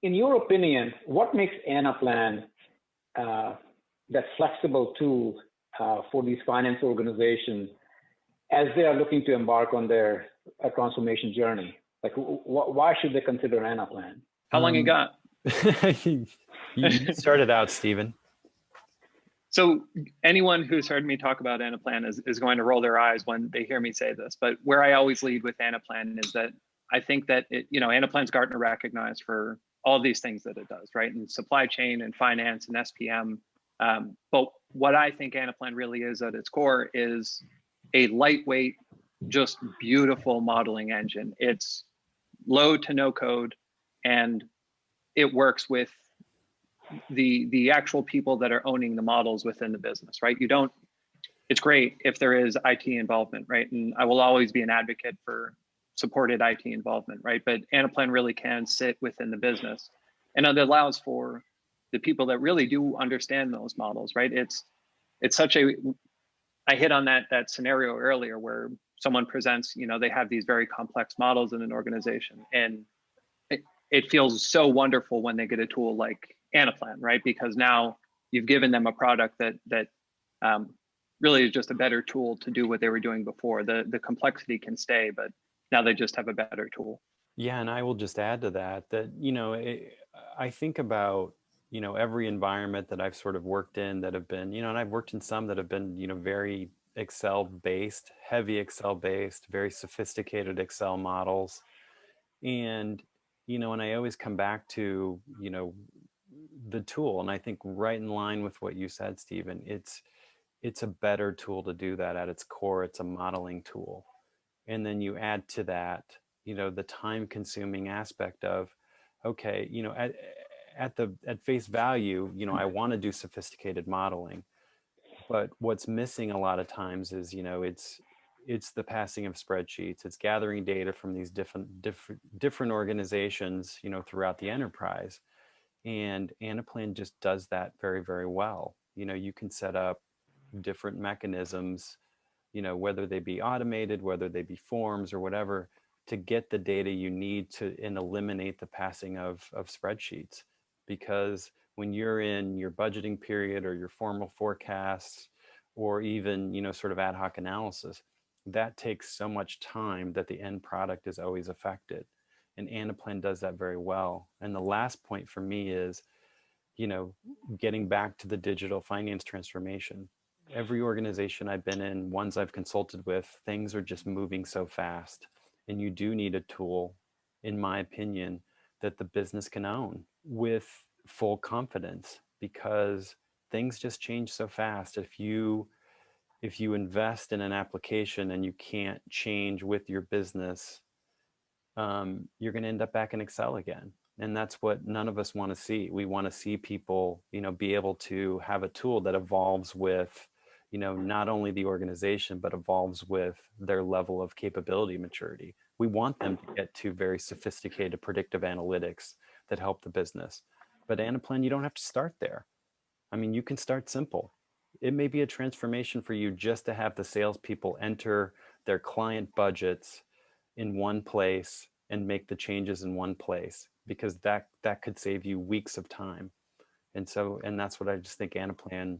in your opinion, what makes Anaplan that flexible tool for these finance organizations as they are looking to embark on their transformation journey? Like, why should they consider Anaplan? How long you got? You started out, Stephen. So anyone who's heard me talk about Anaplan is going to roll their eyes when they hear me say this. But where I always lead with Anaplan is that I think that Anaplan's Gartner recognized for all these things that it does, right? In supply chain and finance and SPM. But what I think Anaplan really is at its core is a lightweight, just beautiful modeling engine. It's low to no code, and it works with the actual people that are owning the models within the business, right? It's great if there is IT involvement, right? And I will always be an advocate for supported IT involvement, right? But Anaplan really can sit within the business, and it allows for the people that really do understand those models, right? It's such I hit on that scenario earlier where someone presents, they have these very complex models in an organization, and it feels so wonderful when they get a tool like Anaplan, right? Because now you've given them a product that really is just a better tool to do what they were doing before. The complexity can stay, but now they just have a better tool. Yeah, and I will just add to that, I think about, every environment that I've sort of worked in that have been, and I've worked in some that have been, very Excel-based, heavy Excel-based, very sophisticated Excel models. And, and I always come back to, the tool. And I think right in line with what you said, Stephen, it's a better tool to do that at its core. It's a modeling tool. And then you add to that, the time consuming aspect of, okay, at face value, I want to do sophisticated modeling, but what's missing a lot of times is, it's the passing of spreadsheets. It's gathering data from these different organizations, throughout the enterprise. And Anaplan just does that very, very well. You can set up different mechanisms, whether they be automated, whether they be forms or whatever, to get the data you need and eliminate the passing of spreadsheets. Because when you're in your budgeting period or your formal forecasts, or even, sort of ad hoc analysis, that takes so much time that the end product is always affected. And Anaplan does that very well. And the last point for me is, getting back to the digital finance transformation. Every organization I've been in, ones I've consulted with, things are just moving so fast. And you do need a tool, in my opinion, that the business can own with full confidence, because things just change so fast. If you invest in an application and you can't change with your business, you're going to end up back in Excel again. And that's what none of us want to see. We want to see people, be able to have a tool that evolves with, not only the organization, but evolves with their level of capability maturity. We want them to get to very sophisticated predictive analytics that help the business. But Anaplan, you don't have to start there. I mean, you can start simple. It may be a transformation for you just to have the salespeople enter their client budgets in one place and make the changes in one place, because that could save you weeks of time. And that's what I just think Anaplan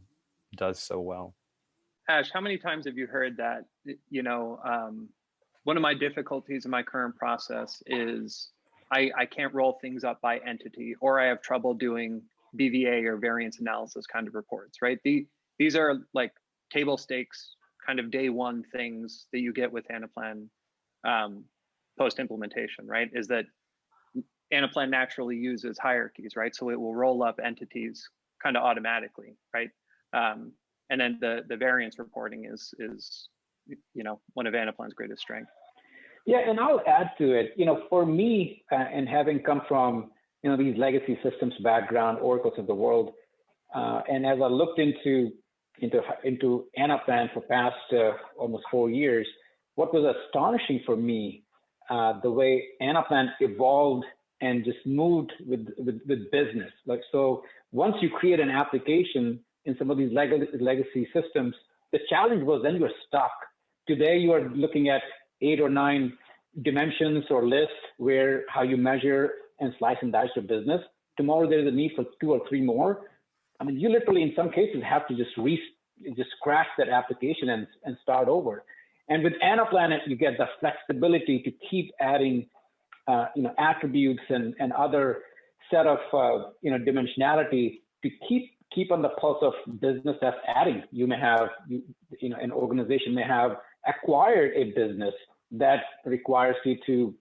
does so well. Ash, how many times have you heard that, one of my difficulties in my current process is I can't roll things up by entity, or I have trouble doing BVA or variance analysis kind of reports, right? These are like table stakes kind of day one things that you get with Anaplan post-implementation, right? Is that Anaplan naturally uses hierarchies, right? So it will roll up entities kind of automatically, right? And then the variance reporting is one of Anaplan's greatest strengths. Yeah, and I'll add to it. For me, and having come from these legacy systems background, Oracles of the world, and as I looked into Anaplan for past almost 4 years, what was astonishing for me, the way Anaplan evolved and just moved with business. Like, so once you create an application in some of these legacy systems, the challenge was then you were stuck. Today you are looking at 8 or 9 dimensions or lists where how you measure and slice and dice your business. Tomorrow there's a need for 2 or 3 more. I mean, you literally in some cases have to just crash that application and start over. And with Anaplan, you get the flexibility to keep adding attributes and other set of dimensionality to keep on the pulse of business that's adding. You may have an organization may have acquired a business that requires you to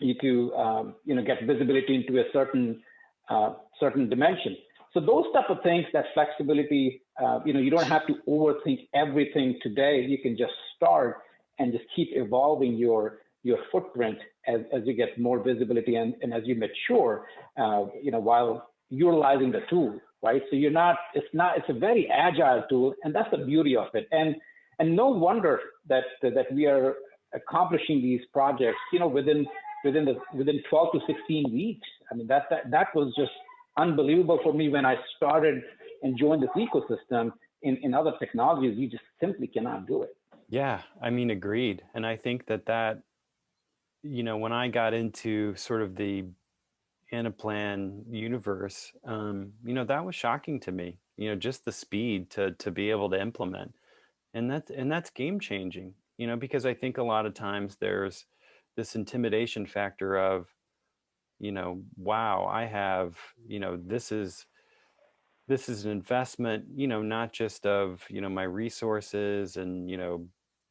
get visibility into a certain dimension. So those type of things, that flexibility, you don't have to overthink everything today. You can just start and just keep evolving your footprint as you get more visibility and as you mature, while utilizing the tool, right? So it's a very agile tool, and that's the beauty of it. And no wonder that we are accomplishing these projects, within 12 to 16 weeks. I mean, that was just unbelievable for me when I started and joined this ecosystem. In other technologies, you just simply cannot do it. Yeah, I mean, agreed. And I think that when I got into sort of the Anaplan universe, that was shocking to me, just the speed to be able to implement. And that's game changing, because I think a lot of times there's this intimidation factor of, wow, I have, this is an investment, not just of, my resources and,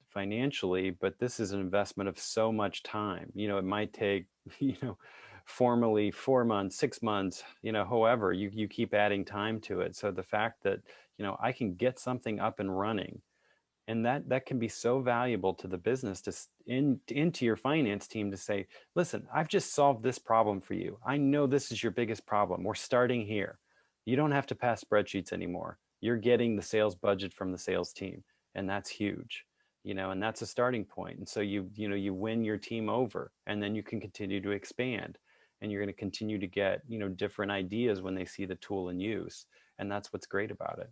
financially, but this is an investment of so much time. It might take, formally 4 months, 6 months, however, you keep adding time to it. So the fact that, I can get something up and running, and that can be so valuable to the business, into your finance team, to say, listen, I've just solved this problem for you. I know this is your biggest problem. We're starting here. You don't have to pass spreadsheets anymore. You're getting the sales budget from the sales team. And that's huge, and that's a starting point. And so you win your team over, and then you can continue to expand, and you're going to continue to get, different ideas when they see the tool in use. And that's what's great about it.